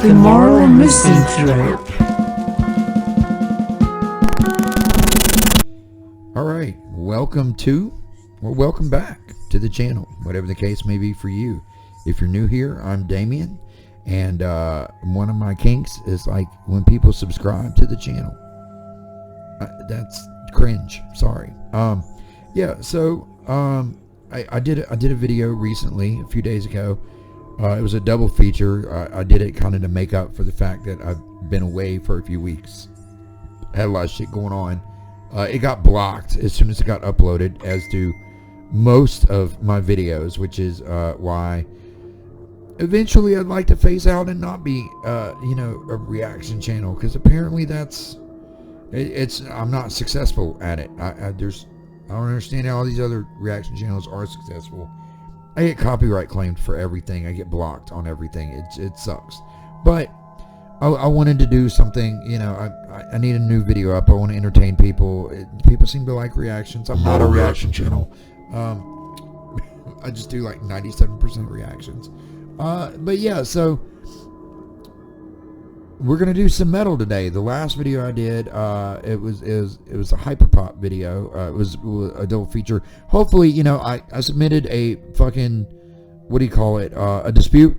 the moral misanthrope. Alright, welcome back to the channel, whatever the case may be for you. If you're new here, I'm Damien, and one of my kinks is like when people subscribe to the channel. That's cringe, sorry. Yeah, so I did a video recently, a few days ago. It was a double feature. I did it kind of to make up for the fact that I've been away for a few weeks. Had a lot of shit going on. It got blocked as soon as it got uploaded, as do most of my videos, which is why eventually I'd like to phase out and not be, a reaction channel, because apparently I'm not successful at it. I don't understand how all these other reaction channels are successful. I get copyright claimed for everything. I get blocked on everything. It sucks. But I wanted to do something, I need a new video up. I want to entertain people. People seem to like reactions. I'm not a reaction channel. I just do like 97% reactions. But yeah, so we're going to do some metal today. The last video I did, it was a hyperpop video. It was a double feature. Hopefully, I submitted a fucking, a dispute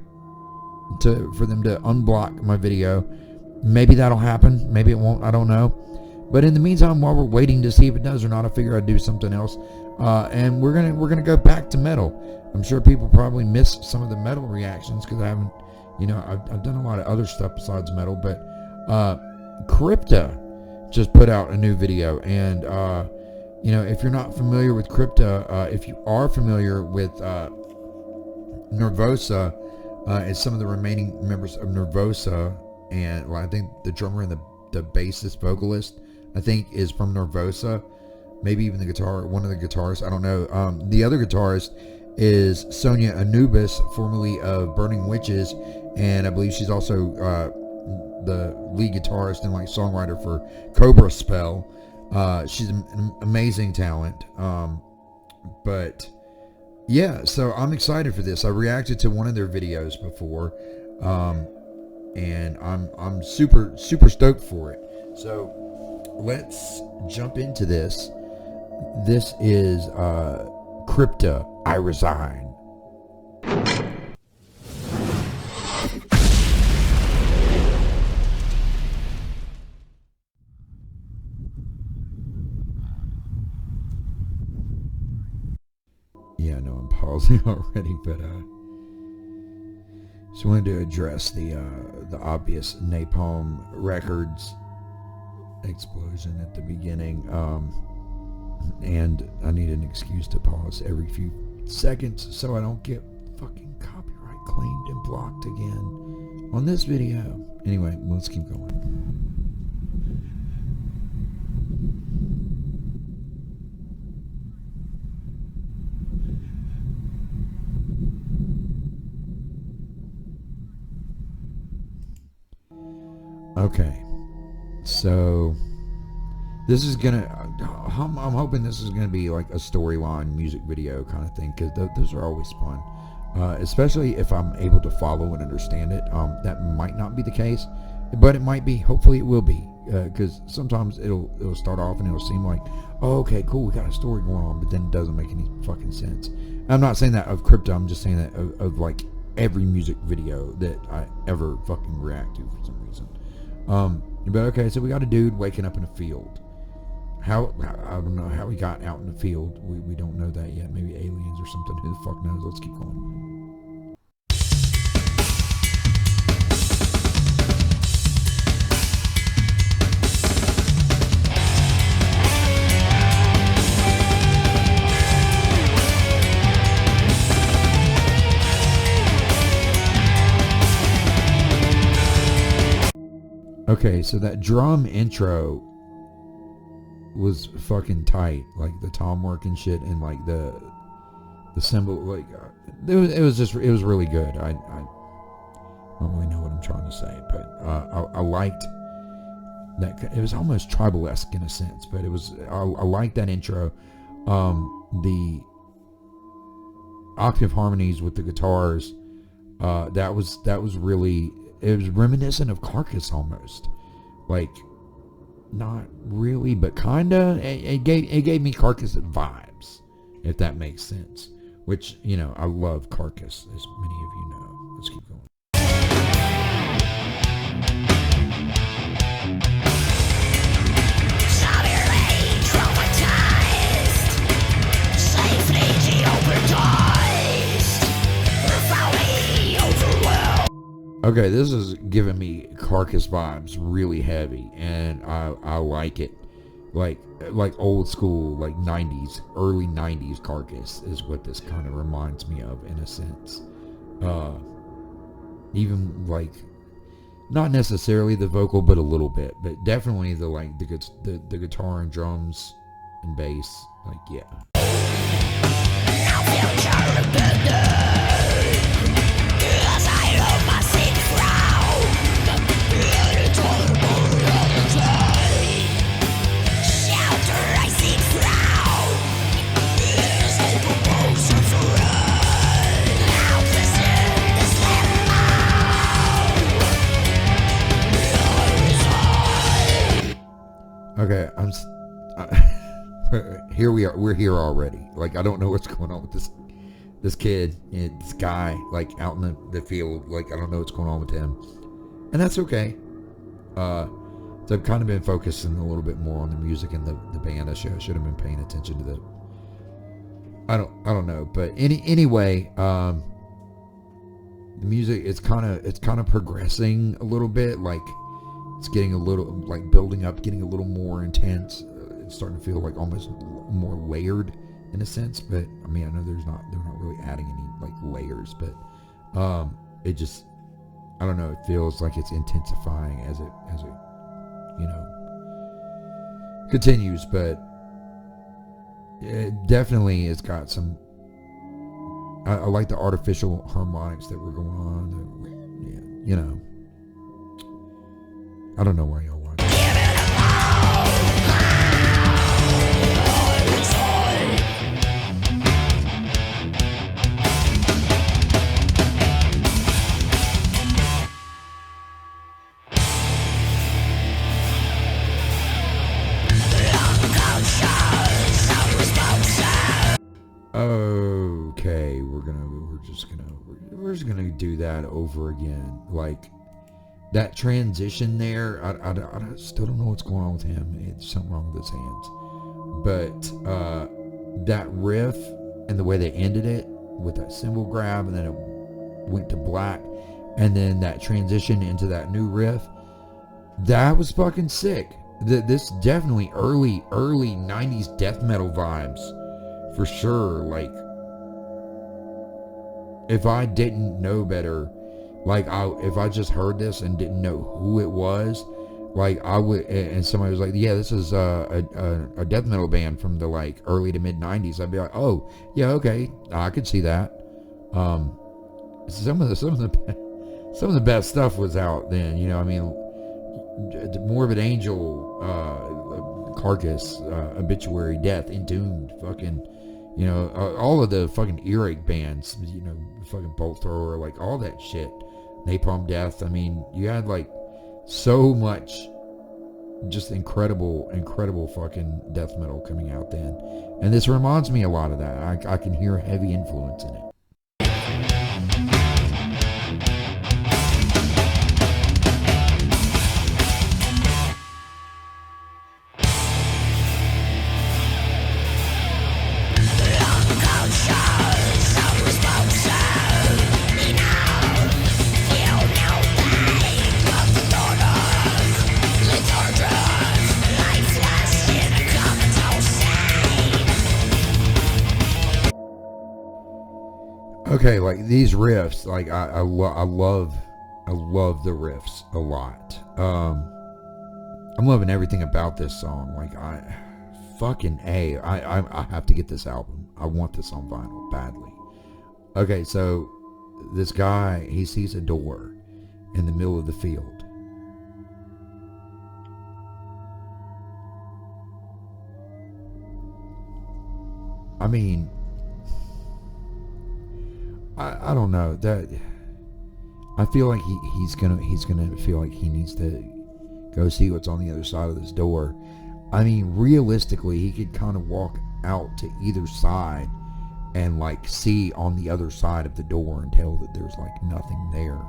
for them to unblock my video. Maybe that'll happen, maybe it won't, I don't know. But in the meantime, while we're waiting to see if it does or not, I figure I'd do something else. And we're gonna go back to metal. I'm sure people probably miss some of the metal reactions because I haven't, I've done a lot of other stuff besides metal. But CRYPTA just put out a new video, and if you're not familiar with CRYPTA, if you are familiar with Nervosa, and some of the remaining members of Nervosa, and I think the drummer and the bassist vocalist, I think, is from Nervosa. Maybe even one of the guitarists, I don't know. The other guitarist is Sonia Anubis, formerly of Burning Witches, and I believe she's also the lead guitarist and songwriter for Cobra Spell. She's an amazing talent. But yeah, so I'm excited for this. I reacted to one of their videos before, and I'm super stoked for it. So let's jump into this. This is CRYPTA, I Resign. Yeah, I know I'm pausing already, but just wanted to address the obvious Napalm Records explosion at the beginning, and I need an excuse to pause every few seconds so I don't get fucking copyright claimed and blocked again on this video. Anyway, let's keep going. Okay, so this is I'm hoping this is gonna be like a storyline music video kind of thing, because those are always fun, especially if I'm able to follow and understand it. That might not be the case, but it might be. Hopefully it will be, because sometimes it'll start off and it'll seem like, oh, okay, cool, we got a story going on, but then it doesn't make any fucking sense. I'm not saying that of CRYPTA, I'm just saying that of like every music video that I ever fucking react to for some reason. But okay, so we got a dude waking up in a field. How I don't know how he got out in the field. We don't know that yet. Maybe aliens or something. Who the fuck knows? Let's keep going. Okay, so that drum intro was fucking tight, like the tom work and shit, and like the cymbal, like it was really good. I don't really know what I'm trying to say, but I liked that. It was almost tribal-esque in a sense, but it was I liked that intro. The octave harmonies with the guitars, that was really it was reminiscent of Carcass almost. Like, not really, but kinda. It gave me Carcass vibes, if that makes sense. Which, you know, I love Carcass, as many of you know. Let's keep going. Okay, this is giving me Carcass vibes really heavy, and I like it. Like old school, like 90s, early 90s Carcass is what this kind of reminds me of, in a sense. Even like, not necessarily the vocal, but a little bit, but definitely the guitar and drums and bass, like, yeah. Okay, here we are. We're here already. Like, I don't know what's going on with this kid, this guy, like, out in the field. Like, I don't know what's going on with him, and that's okay. So I've kind of been focusing a little bit more on the music and the band. I should have been paying attention to the. I don't know, but anyway, the music, it's kind of progressing a little bit. Like, it's getting a little, like, building up, getting a little more intense. It's starting to feel like almost more layered in a sense. But I mean, I know they're not really adding any, like, layers, but it just, I don't know. It feels like it's intensifying as it you know, continues. But it definitely has got some. I like the artificial harmonics that were going on. Yeah, you know. I don't know why y'all watch. Okay, we're just gonna do that over again. Like, that transition there, I still don't know what's going on with him. It's something wrong with his hands. But that riff and the way they ended it with that cymbal grab, and then it went to black, and then that transition into that new riff, that was fucking sick. This definitely early 90s death metal vibes, for sure. Like, if I didn't know better, like, if I just heard this and didn't know who it was, like, I would, and somebody was like, yeah, this is a death metal band from the, like, early to mid 90s, I'd be like, oh yeah, okay, I could see that. Some of the best stuff was out then, you know. I mean, Morbid Angel, Carcass, Obituary, Death, Entombed, fucking, you know, all of the fucking earache bands, you know, fucking Bolt Thrower, like, all that shit. Napalm Death. I mean, you had, like, so much just incredible fucking death metal coming out then. And this reminds me a lot of that. I can hear heavy influence in it. Okay, like, these riffs, like, I love the riffs a lot. I'm loving everything about this song. Like, I have to get this album. I want this on vinyl badly. Okay, so this guy, he sees a door in the middle of the field. I mean, I don't know that. I feel like he's gonna feel like he needs to go see what's on the other side of this door. I mean, realistically, he could kind of walk out to either side and like see on the other side of the door and tell that there's like nothing there.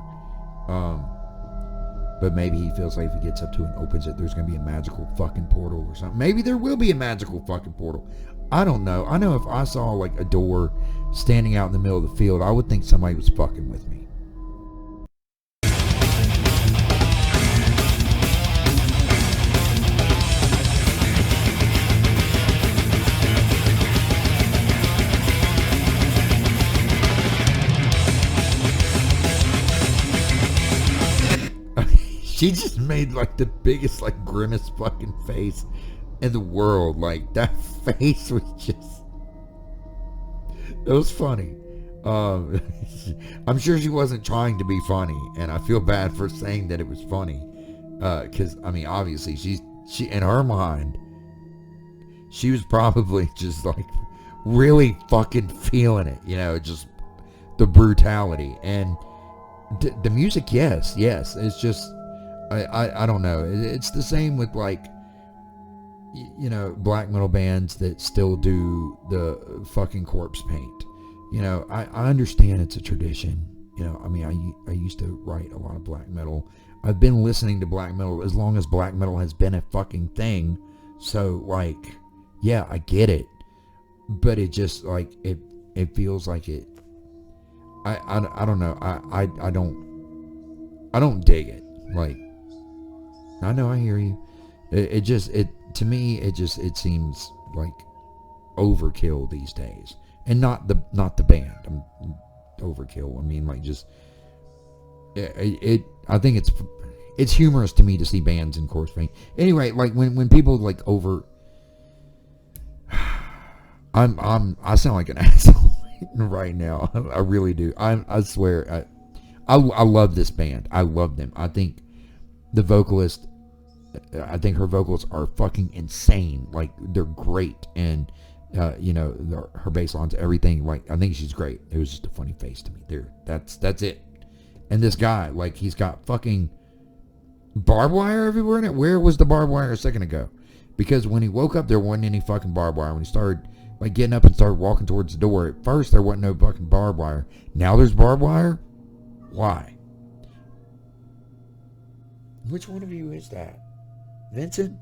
But maybe he feels like if he gets up to it and opens it, there's gonna be a magical fucking portal or something. Maybe there will be a magical fucking portal. I don't know. I know if I saw like a door standing out in the middle of the field, I would think somebody was fucking with me. She just made like the biggest like grimace fucking face in the world. Like that face was just, it was funny. I'm sure she wasn't trying to be funny, and I feel bad for saying that it was funny, because I mean obviously she in her mind she was probably just like really fucking feeling it, you know, just the brutality and the music. Yes, it's just I don't know. It's the same with like, you know, black metal bands that still do the fucking corpse paint. You know, I understand it's a tradition. You know, I mean, I used to write a lot of black metal. I've been listening to black metal as long as black metal has been a fucking thing. So like, yeah, I get it. But it just like, it feels like it, I don't know. I don't dig it. Like, I know, I hear you. It to me, it seems like overkill these days, and not the band. Overkill. I mean, like, just I think it's humorous to me to see bands in corpse paint. Anyway, like when people like over, I sound like an asshole right now. I really do. I swear. I love this band. I love them. I think the vocalist, I think her vocals are fucking insane. Like, they're great. And, you know, her bass lines, everything. Like, I think she's great. It was just a funny face to me. That's it. And this guy, like, he's got fucking barbed wire everywhere in it. Where was the barbed wire a second ago? Because when he woke up, there wasn't any fucking barbed wire. When he started, like, getting up and started walking towards the door, at first there wasn't no fucking barbed wire. Now there's barbed wire? Why? Which one of you is that? Vincent?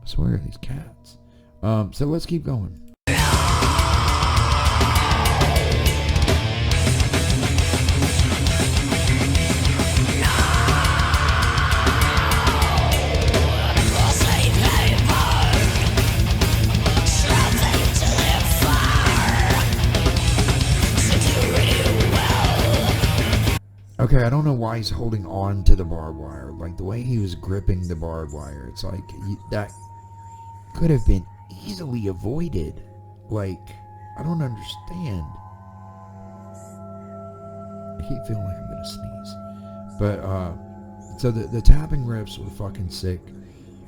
I swear, these cats. So let's keep going. Okay, I don't know why he's holding on to the barbed wire. Like, the way he was gripping the barbed wire, it's like, that could have been easily avoided. Like, I don't understand. I keep feeling like I'm gonna sneeze. But, so the tapping riffs were fucking sick.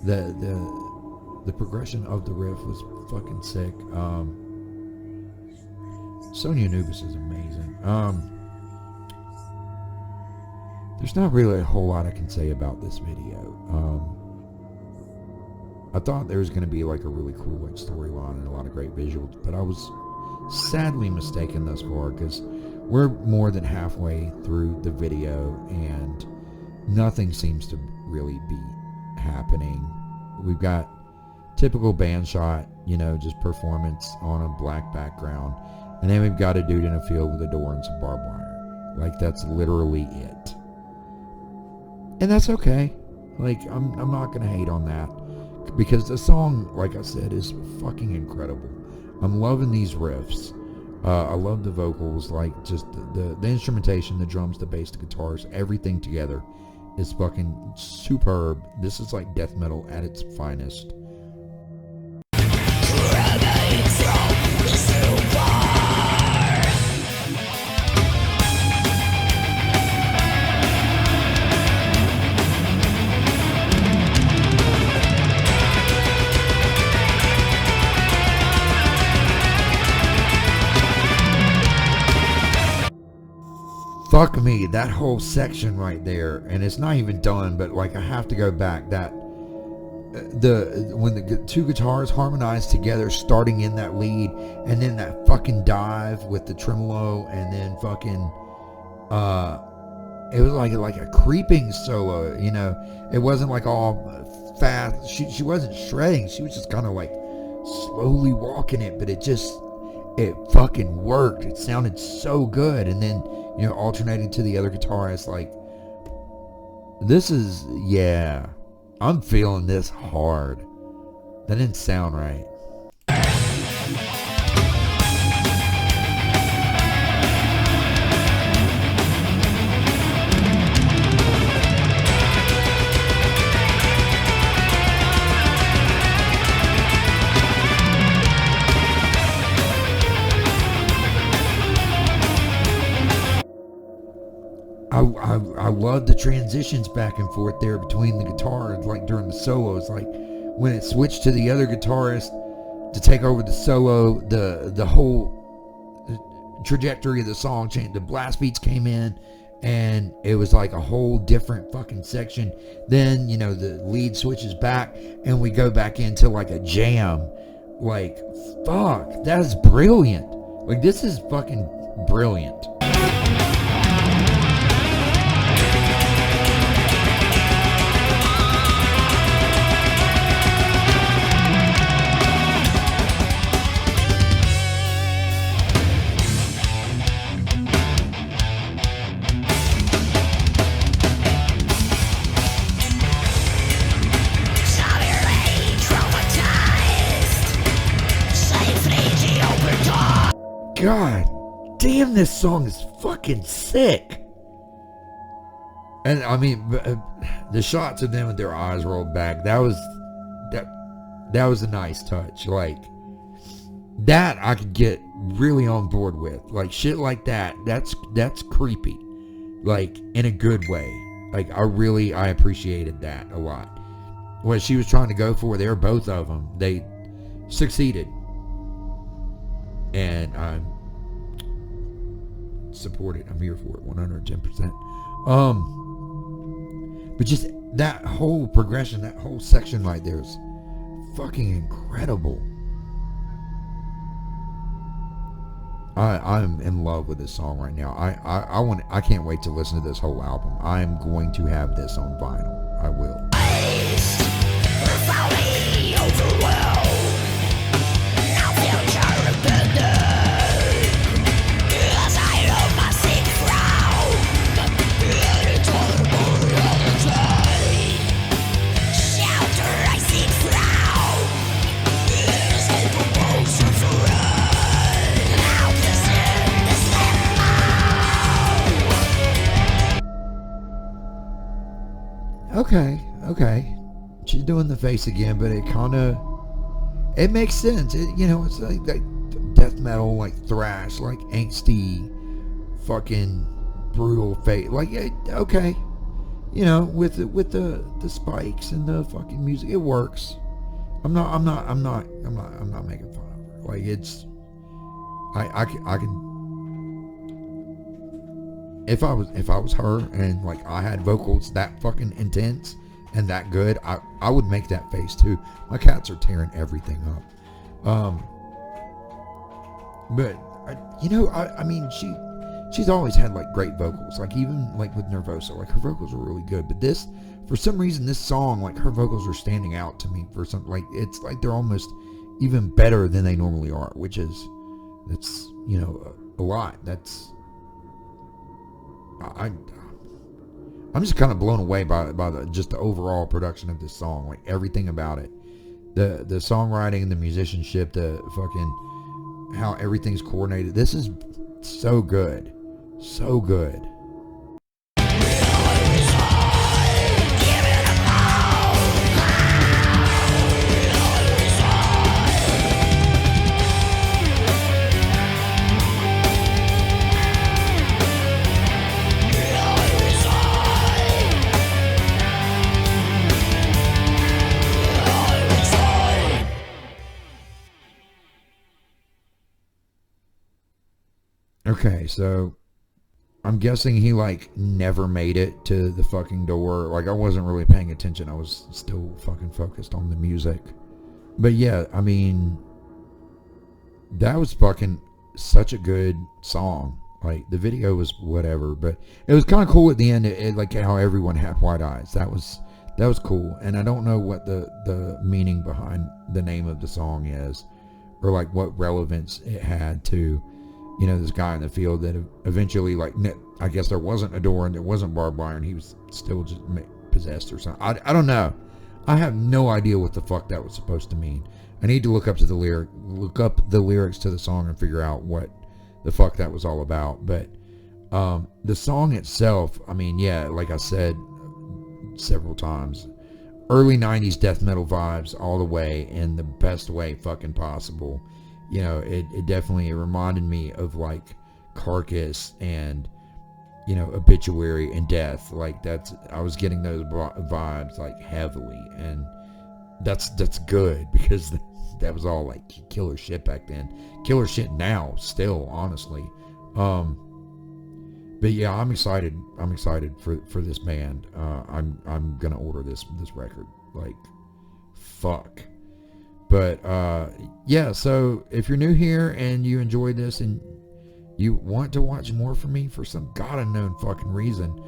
The progression of the riff was fucking sick. Sonia Anubis is amazing. There's not really a whole lot I can say about this video. I thought there was going to be like a really cool like storyline and a lot of great visuals, but I was sadly mistaken thus far, because we're more than halfway through the video and nothing seems to really be happening. We've got typical band shot, you know, just performance on a black background, and then we've got a dude in a field with a door and some barbed wire. Like, that's literally it. And that's okay. Like, I'm not gonna hate on that, because the song, like I said, is fucking incredible. I'm loving these riffs. I love the vocals, like just the instrumentation, the drums, the bass, the guitars, everything together is fucking superb. This is like death metal at its finest. fuck me, that whole section right there, and it's not even done, but like I have to go back. That when the two guitars harmonize together, starting in that lead, and then that fucking dive with the tremolo, and then fucking it was like a creeping solo, you know. It wasn't like all fast. She wasn't shredding. She was just kind of like slowly walking it, but it fucking worked. It sounded so good. And then, you know, alternating to the other guitarist, like, this is, yeah, I'm feeling this hard. That didn't sound right. I love the transitions back and forth there between the guitars, like during the solos. Like when it switched to the other guitarist to take over the solo, the whole trajectory of the song changed. The blast beats came in, and it was like a whole different fucking section. Then, you know, the lead switches back, and we go back into like a jam. Like, fuck, that is brilliant. Like, this is fucking brilliant. God damn, this song is fucking sick. And I mean, the shots of them with their eyes rolled back, that was a nice touch. Like, that I could get really on board with. Like, shit like that, that's creepy. Like, in a good way. Like, I appreciated that a lot. What she was trying to go for there, both of them, they succeeded. And I'm support it. I'm here for it 110%. But just that whole progression, that whole section right there is fucking incredible. I'm in love with this song right now. I can't wait to listen to this whole album. I'm going to have this on vinyl. I will. Okay. She's doing the face again, but it makes sense. It's like death metal, like thrash, like angsty, fucking brutal face. Like, okay, with the spikes and the fucking music, it works. I'm not making fun of her. Like, it's, I can. If I was her and like I had vocals that fucking intense and that good, I would make that face too. My cats are tearing everything up. But I mean, she's always had like great vocals. Like, even like with Nervosa, like her vocals are really good. But this, for some reason, this song, like her vocals are standing out to me for some, like, it's like they're almost even better than they normally are, which is, that's, a lot. That's, I'm just kind of blown away by just the overall production of this song, like everything about it, the songwriting, the musicianship, the fucking how everything's coordinated. This is so good, so good. Okay, so I'm guessing he like never made it to the fucking door. Like I wasn't really paying attention. I was still fucking focused on the music. But yeah, I mean, that was fucking such a good song. Like the video was whatever, but it was kind of cool at the end. Like how everyone had white eyes. That was cool. And I don't know what the meaning behind the name of the song is, or like what relevance it had to, you know, this guy in the field that eventually, like, I guess there wasn't a door and there wasn't barbed wire and he was still just possessed or something. I don't know. I have no idea what the fuck that was supposed to mean. I need to look up the lyrics to the song and figure out what the fuck that was all about. But the song itself, I mean, yeah, like I said several times, early 90s death metal vibes all the way in the best way fucking possible. You know, it definitely reminded me of like Carcass and, you know, Obituary and Death. Like I was getting those vibes like heavily, and that's good because that was all like killer shit back then. Killer shit now still, honestly. But yeah, I'm excited for this band. I'm gonna order this record. Like, fuck. But yeah, so if you're new here and you enjoyed this and you want to watch more from me for some god unknown fucking reason,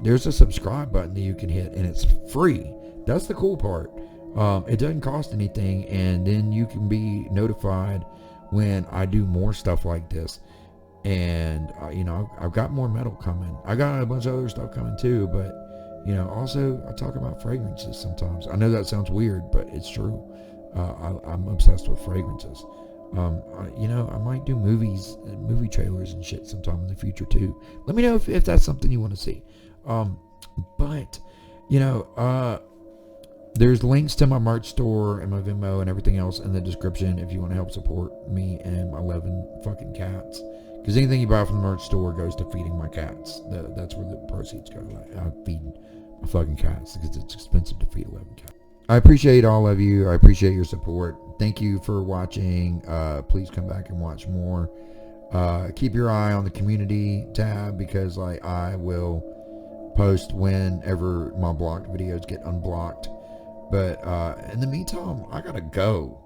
there's a subscribe button that you can hit, and it's free. That's the cool part. It doesn't cost anything, and then you can be notified when I do more stuff like this. And you know, I've got more metal coming. I got a bunch of other stuff coming too, but you know, also I talk about fragrances sometimes. I know that sounds weird, but it's true. I'm obsessed with fragrances. You know, I might do movie trailers and shit sometime in the future too. Let me know if that's something you want to see. But you know, there's links to my merch store and my Venmo and everything else in the description if you want to help support me and my 11 fucking cats. Because anything you buy from the merch store goes to feeding my cats. That's where the proceeds go. I feed my fucking cats because it's expensive to feed 11 cats. I appreciate all of you. I appreciate your support. Thank you for watching. Please come back and watch more. Keep your eye on the community tab because like I will post whenever my blocked videos get unblocked. But in the meantime, I gotta go.